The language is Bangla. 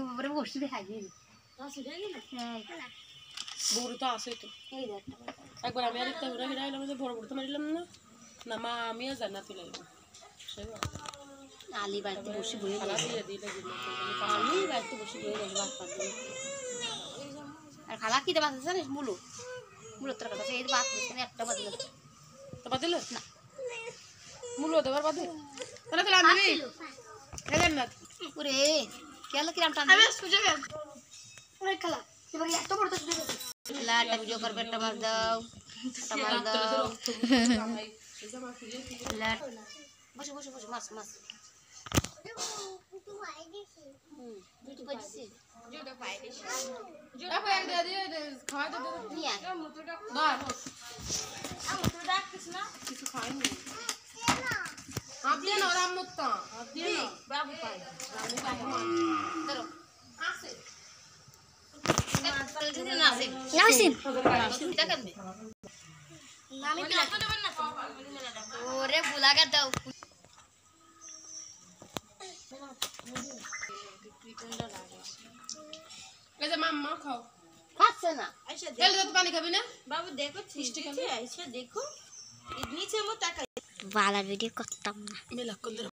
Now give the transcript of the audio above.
উপরে বসে দেখাই দিই বড় তো আছে তো একবার আমি আর একটা ঘুরে ফিরে আইলাম যে বড় বড় তো মারিলাম না না মা আমিও জান্নাতি লাগবে আলী বাড়িতে বসে বয়ে খালা দিয়ে দিলে আমি বাড়িতে বসে বয়ে গেছি ভাত খাওয়ার জন্য আর খালা কি বাদ জানিস মূলো তোর কথা এই বাদ একটা বাদ তো বাদ দিল না মূলো দেবার বাদ তাহলে তো আনবি খেলেন না ওরে কেলা কিরাম টান আমি সুজে গেল ওরে খালা এবারে এত বড় তো সুজে গেল লাটা ভিডিও করবে একটা মাছ দাও লাট বসে বসে বসে মাছ মাছ ওরে বুলাগা দাও মাম্মা খাও খাচ্ছে না পানি খাবি না বাবু দেখো দেখো নিচে মতো বালা ভিডিও করতাম না মেলা